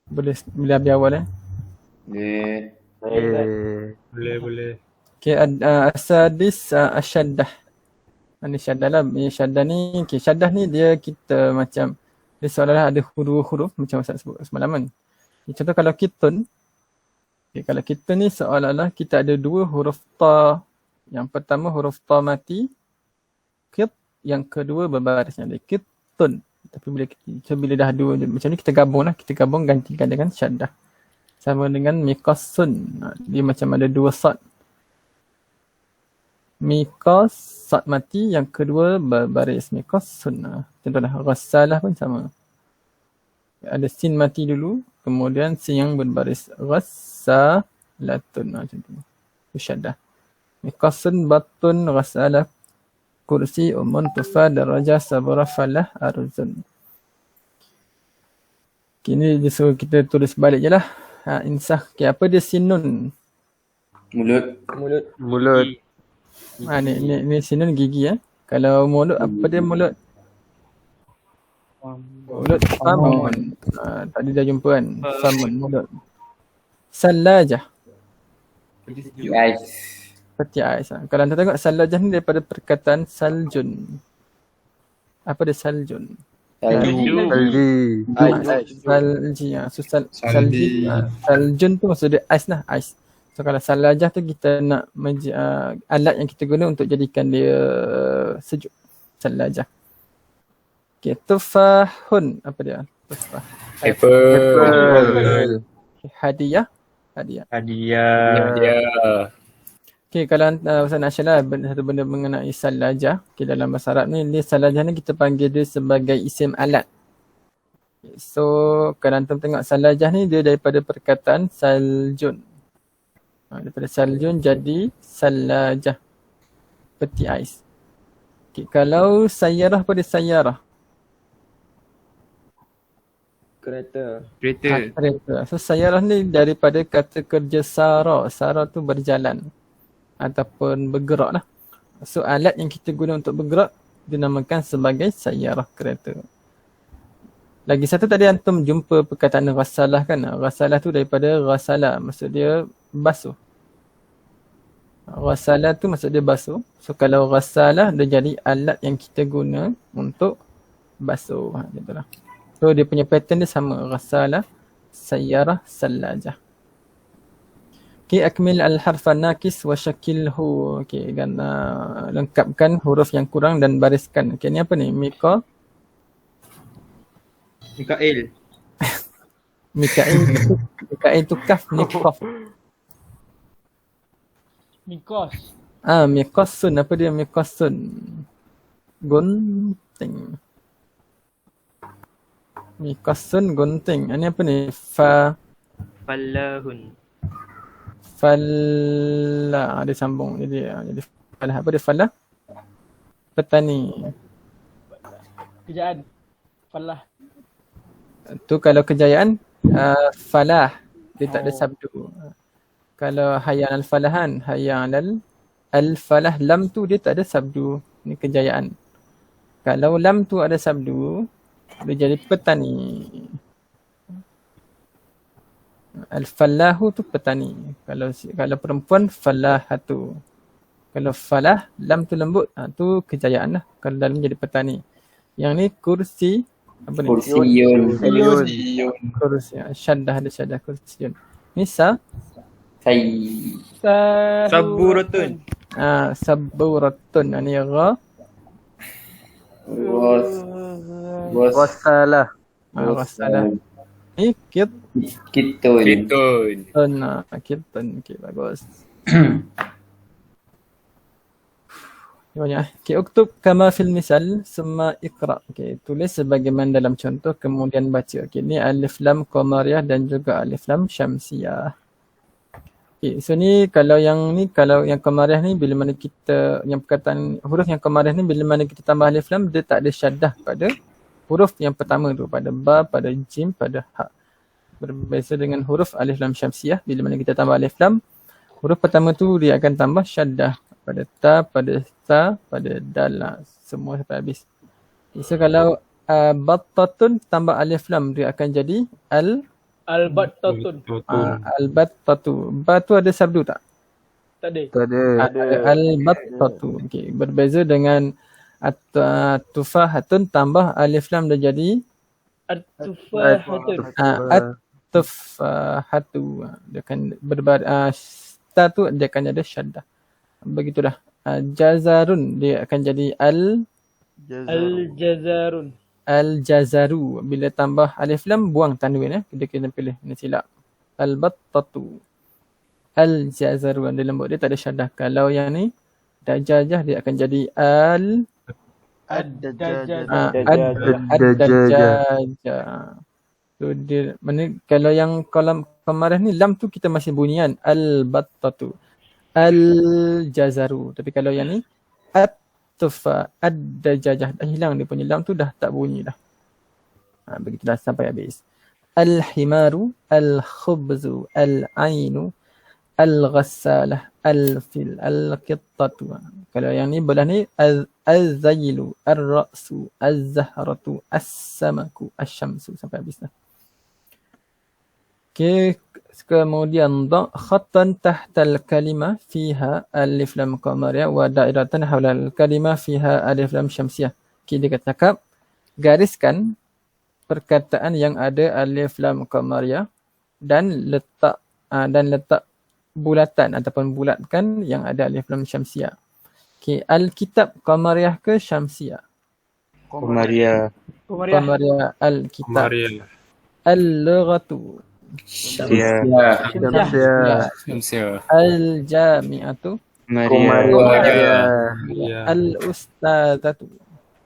Boleh habis awal Boleh. Okay, asadis asyaddah. Ini syaddah lah. Syaddah ni, okay, syaddah ni dia kita macam, dia seolah-olah ada huruf macam Ustaz sebut semalam kan. Okay, contoh kalau kitun, kalau kitun ni seolah-olah kita ada dua huruf ta. Yang pertama huruf ta mati, kit, yang kedua berbarisnya ada kitun. Tapi bila dah dua macam ni kita gabung gantikan dengan syaddah. Sama dengan mikasun. Dia macam ada dua sad. Mikas, sad mati, yang kedua berbaris mikasun. Contohlah ghassalah pun sama. Ada sin mati dulu, kemudian sin yang berbaris ghassalatun. Macam tu. Syaddah. Mikasun batun ghassalah kursi umun tufa darajah sabra falah arzun. Kini disuruh kita tulis balik je lah. Insah. Okay, apa dia sinun? Mulut. Ni sinun gigi Kalau mulut, apa dia mulut? Mulut famun. Tadi dah jumpa kan? Famun, mulut. Salajah. Seperti ais. Kalau anda tengok salajah ni daripada perkataan saljun. Apa dia saljun? Salji. Salji. Salji. Saljun tu maksud dia ais lah. Ais. So kalau salajah tu kita nak alat yang kita guna untuk jadikan dia sejuk. Salajah. Okay, tufahun. Apa dia? Tufah. Apple. Hadiah. Okay, kalau Ustaz Nasyid lah satu benda mengenai salajah. Okay, dalam bahasa Arab ni, salajah ni kita panggil dia sebagai isim alat. Okay, so, kalau antum tengok salajah ni dia daripada perkataan saljun. Daripada saljun jadi salajah. Peti ais. Okay, kalau sayyarah apa dia sayyarah? Kereta. Kereta. So, sayyarah ni daripada kata kerja sara. Sara tu berjalan. Ataupun bergerak lah. So alat yang kita guna untuk bergerak dinamakan sebagai sayyarah kereta. Lagi satu tadi antum jumpa perkataan ghassalah kan. Ghassalah tu daripada ghassala. Maksud dia basuh. Ghassalah tu maksud dia basuh. So kalau ghassalah dia jadi alat yang kita guna untuk basuh. Itulah. So dia punya pattern dia sama. Ghassalah, sayyarah, salajah. Okay, akmil al-harfa nakis wa syakilhu. Okay, kan lengkapkan huruf yang kurang dan bariskan. Okay, ni apa ni? Mikael. Mikael tu kaf, ni kof. Mikos. Mikosun. Apa dia mikosun? Gunting. Mikosun gunting. Ini apa ni? Fallahun. Falah. Dia sambung. Jadi falah. Apa dia falah? Petani. Kejayaan. Falah. Tu kalau kejayaan, falah. Dia tak ada sabdu. Kalau hayyan al-falahan, hayyan al-falah, lam tu dia tak ada sabdu. Ni kejayaan. Kalau lam tu ada sabdu, dia jadi petani. Al-falahu tu petani. Kalau perempuan, falahatu. Kalau falah, lam tu lembut, tu kejayaan lah. Kalau dalam jadi petani. Yang ni kursi, apa ni? Kursiyun. Kursi. Syaddah ada syaddah kursiyun. Ni Saburatun. Saburatun. Ni ra. Wassalah. Wassalah. Ni Kitun. kitun. Okay, bagus. Banyak. Okay, uktub kama fil misal, summa iqra. Okay, tulis sebagaimana dalam contoh, kemudian baca. Okay, ni alif lam qamariyah dan juga alif lam syamsiyah. Okay, so ni kalau yang qamariyah ni, bila mana kita, yang perkataan huruf yang qamariyah ni, bila mana kita tambah alif lam, dia tak ada syaddah pada huruf yang pertama tu, pada ba, pada jim, pada ha. Berbeza dengan huruf alif lam syamsiyah, bila mana kita tambah alif lam, huruf pertama tu dia akan tambah syaddah pada ta, pada sa, pada dal lah. Semua sampai habis. So kalau battatun tambah alif lam, dia akan jadi Al-Battatun. al-battatu. Ba tu ada sabdu tak? Tak ada. Tak ada. Al-battatu. Okay. Berbeza dengan tufahatun tambah alif lam, dia jadi At-Tufahatun. at-tufahatu. Dia akan ta tu dia akan ada syaddah. Begitu dah. Jazarun dia akan jadi Al-Jazarun. al-jazaru. Bila tambah alif lam, buang tanwin Kita kena pilih, ini silap. Al-battatu. Al-jazaru. Dia lembut, dia tak ada syaddah. Kalau yang ni dajajah, dia akan jadi Ad-Dajjal. ad-dajjajah. So dia kalau yang kolam qamariyah ni, lam tu kita masih bunyian al-battatu, al-jazaru. Tapi kalau yang ni at-tufa, ad-dajjajah, dah hilang dia punya lam tu, dah tak bunyi dah. Begitulah sampai habis. Al-himaru, al-khubzu, al-ainu, al-ghassalah, al-fil, al-qittatu. Kalau yang ni belah ni al-zailu, al-ra'su, al-zahratu, as-samaku, as-syamsu, sampai habis dah. Okay, kemudian khattan tahtal kalimah fiha alif lam qamariyah wa da'iratan hawlal kalimah fiha alif lam syamsiyah. Okay, dia cakap gariskan perkataan yang ada alif lam qamariyah dan letak bulatan ataupun bulatkan yang ada alif lam syamsiyah. Okay, al-kitab qamariyah ke syamsiyah? Qamariyah. Qamariyah al-kitab. Al-lughatu Syamsiyah. al-jami'atu Qamariyah. al-ustadzatu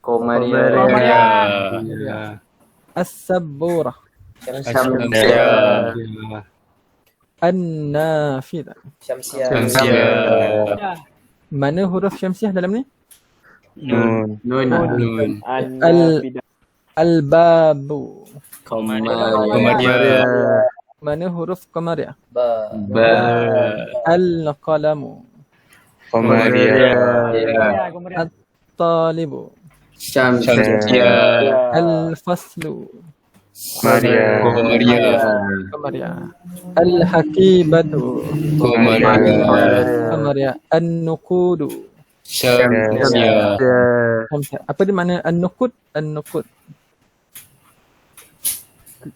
Qamariyah. as-sabburah Syamsiyah. an-nafidah. Ya. Mana huruf syamsiyah dalam ni? Nun. Al-babu. Qamariyah. Mana huruf qamariyah? Ba. Al-qalamu. Qamariyah. Ya, kemudian. At-talibu. Syamsiyah. Al-faslu. Qamariyah. Al-hakibatu. Qamariyah. An-nuqudu. Syamsiyah. Apa dia makna an-nuqud? An-nuqud.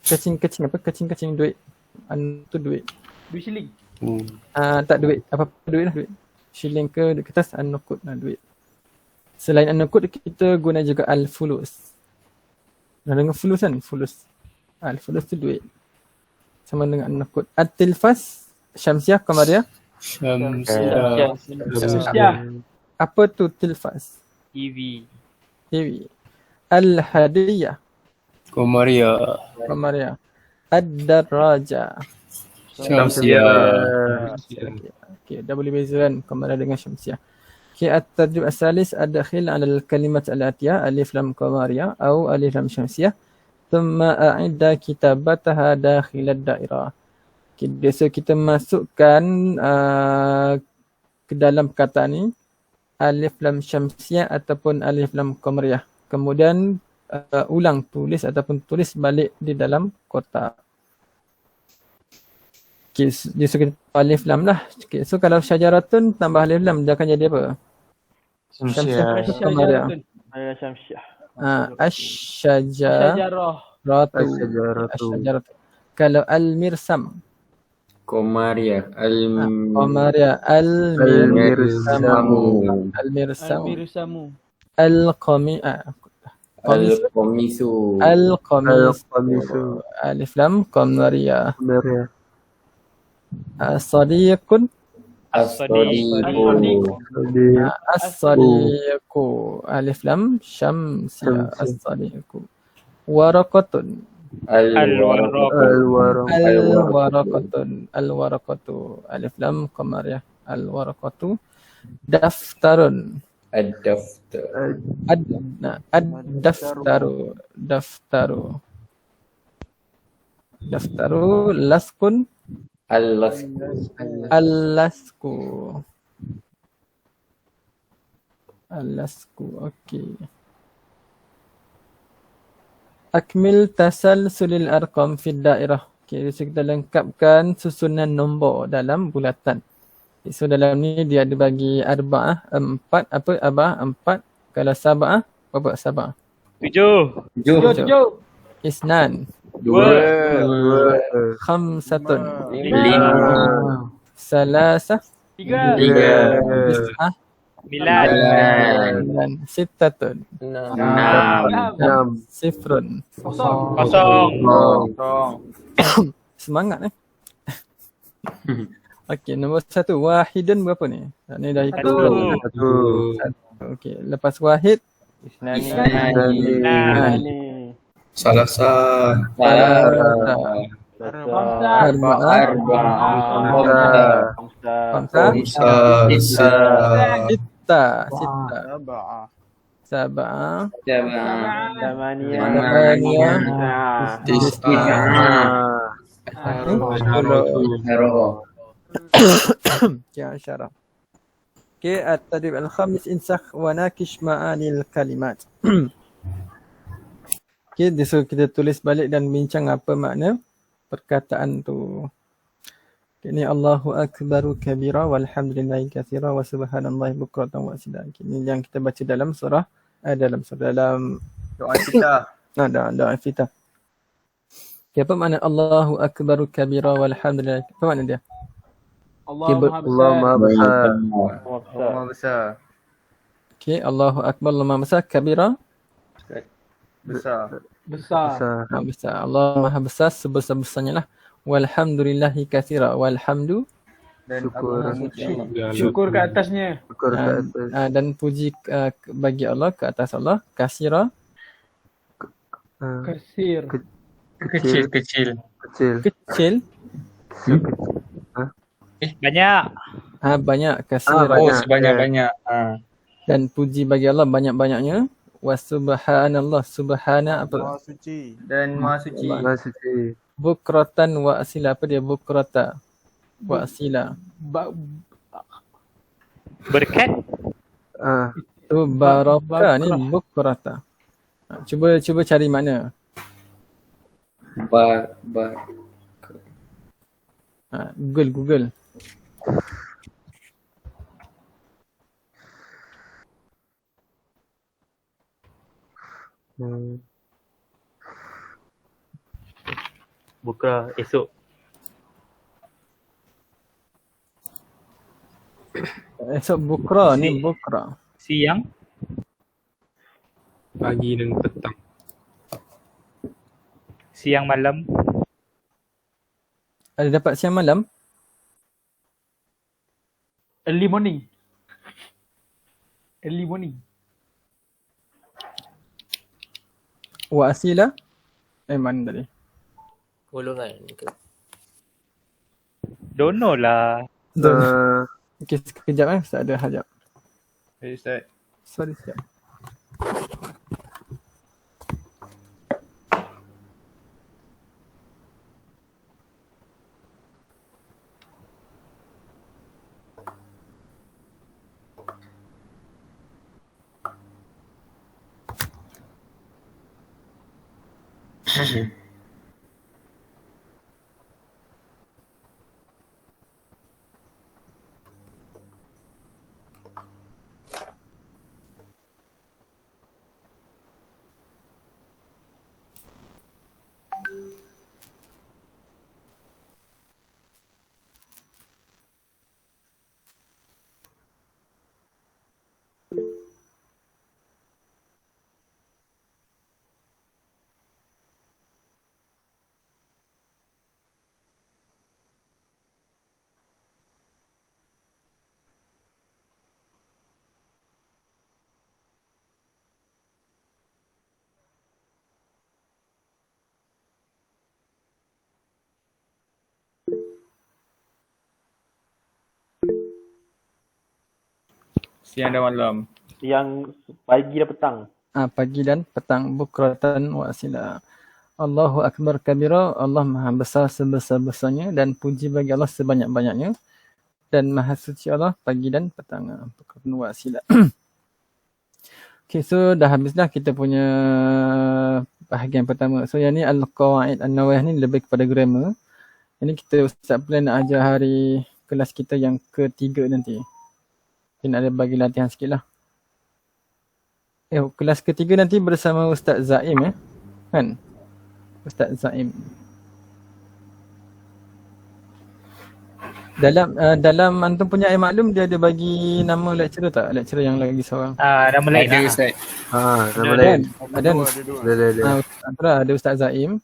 Kecing-kecing apa? Kecing-kecing duit. Tu duit. Duit shilling. Tak duit. Apa duit lah duit. Shilling ke duit kertas, an-nuqud lah duit. Selain an-nuqud kita guna juga al-fulus. Dah dengar fulus kan? Fulus. Al-fulus tu duit. Sama dengan an-nuqud. At-tilfas, syamsiah, qamariyah. Syah. Apa tu tilfas? TV. TV. Al-hadiyah, Komaria. qamariyah. Ad-daraja. Syamsiah. Okay, dah boleh beza kan qamariyah dengan syamsiah. Okay, at-tarjub as-salis ad-dakhil 'ala al-kalimat al-atiyah alif lam qamariyah atau alif lam syamsiah. Thumma a'idda kitabataha dakhil ad-dairah. Okay, so kita masukkan ke dalam perkataan ni alif lam syamsiah ataupun alif lam qamariyah. Kemudian ulang tulis ataupun tulis balik di dalam kotak. Okay, so kita alif lam lah. Okay, so kalau syajaratun tambah alif lam dia akan jadi apa? Syamsiah atau qamariyah? Syamsiah. Asy-syajaratu. Asy-syajaratu. Kalau al-mirsam. Komaria. Qamariyah. Al-mirsamu. Al-mirsamu. Al-Komisu. Al-qamisu. Alif lam qamariyah. As-sadiqun. As-Sadiqu. As-sadiqu. Alif lam syamsiyah. As-sadiqu. Waraqatun. Al-waraqatun. Al-waraqatu. Alif lam qamariyah. Al-waraqatu. Daftarun. Ad-Daftar. Ad-daftaru. Daftaru. Laskun. Al-Lasku. Al-lasku. Okey. Akmil tasalsulil arqam fid dairah. Okey, so kita lengkapkan susunan nombor dalam bulatan. Okay, so dalam ni dia ada bagi arba'ah, 4, empat. Kalau sab'ah, berapa sab'ah? 7. Tujuh. Isnan. 2. Khamsatun. 5. Salasah. 3. Tis'ah. 9. Dan sittatun. 6. Sifrun. 0. Semangat Okey, nombor 1. Wahidun berapa ni? Ni dah ikut. 1. Okey, lepas wahid. Isnani. Salasa. Arba'ah. Khamsah. Sitta. Sab'ah. Thamaniyah. Okay, asyarah. Okay, at-tadrib al-khamis insakh wa nakish ma'anil kalimat. Okay, so kita tulis balik dan bincang apa makna perkataan tu. Okay, ni Allahu akbaru kabira walhamdulillahi katsira wa subhanallahi bukratan wa asila. Okay, ni yang kita baca dalam surah dalam Doa kita. doa iftitah. Okay, apa makna Allahu akbaru kabira walhamdulillahi? Apa makna dia? Allah Maha Besar. Allah besar. Okay, Allahu akbar, Allah Maha besar, kabira. Besar. Maha besar. Allah Maha besar sebesar-besarnya lah. Walhamdulillahi katsira. Walhamdu. Dan Syukur ke atasnya. Dan puji bagi Allah, ke atas Allah. Katsira. Kasir. Kecil. Kecil. Banyak. Banyak. Katsira. Sebanyak-banyak. Dan puji bagi Allah banyak-banyaknya. Wa subhanallah. Subhana apa? Maha suci. Dan Maha suci. Bukratan wa asila. Apa dia bukrata? Wa asila. Berkat. Tu baraka ni bukrata. Cuba cari mana. Google. Buka esok. Esok bukra ni bukra. Siang. Pagi dan petang. Siang malam. Ada dapat siang malam? Early morning. Early morning. Wa asila? Mana tadi? Golongan ke? Don't know lah. Okey, sekejap Ustaz ada hajap. Hey, Ustaz. Sorry, sekejap. Siang dan malam. Yang pagi dan petang. Pagi dan petang, bukratan wa asila. Allahu akbar kabira, Allah maha besar sebesar-besarnya dan puji bagi Allah sebanyak-banyaknya. Dan maha suci Allah pagi dan petang. Bukratan wa asila. Okay, so dah habislah kita punya bahagian pertama. So yang ni Al-Qawaid An-Nawawiyah ni lebih kepada grammar. Ini kita Ustaz plan nak ajar hari kelas kita yang ketiga nanti. Kita nak ada bagi latihan sikit lah. Kelas ketiga nanti bersama Ustaz Zaim kan? Ustaz Zaim. Dalam antum punya air maklum dia ada bagi nama lecturer tak? Lecturer yang lagi seorang. Nama lain Ada lah. Ustaz. Nama lain. Ada. Ada Ustaz Zaim.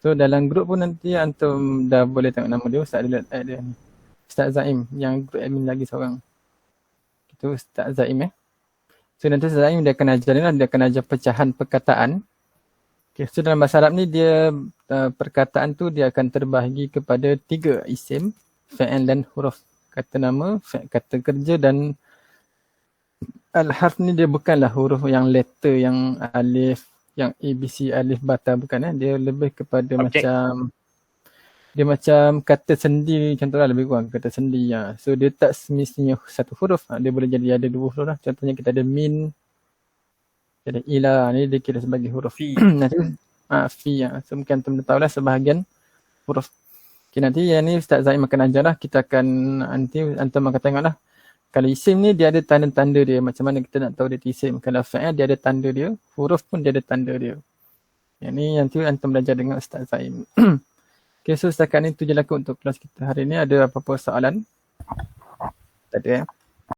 So dalam grup pun nanti antum dah boleh tengok nama dia. Ustaz ada dia ni. Ustaz Zaim yang grup admin lagi seorang. Itu Ustaz Zaim So nanti Ustaz Zaim dia akan ajar ni lah. Dia akan ajar pecahan perkataan. Okay, so dalam bahasa Arab ni dia perkataan tu dia akan terbahagi kepada 3 isim, fi'il dan huruf. Kata nama, kata kerja dan al-harf ni dia bukanlah huruf yang letter yang alif, yang ABC, alif, bata bukan Dia lebih kepada Objek. dia macam kata sendi contohlah lebih kurang kata sendi ya. So dia tak semestinya satu huruf. Dia boleh jadi ada 2 huruf lah. Contohnya kita ada min, ada ila ni dia kira sebagai huruf. Nanti fi ya. So mungkin antum tahu lah sebahagian huruf. Okay, nanti yang ni Ustaz Zaim akan ajar lah. Kita akan nanti antum akan tengok lah. Kalau isim ni dia ada tanda-tanda dia. Macam mana kita nak tahu dia isim. Kalau fa'il dia ada tanda dia. Huruf pun dia ada tanda dia. Yang ni nanti antum belajar dengan Ustaz Zaim. Okay, so setakat ni tu je lah untuk kelas kita hari ni. Ada apa-apa soalan? Tak ada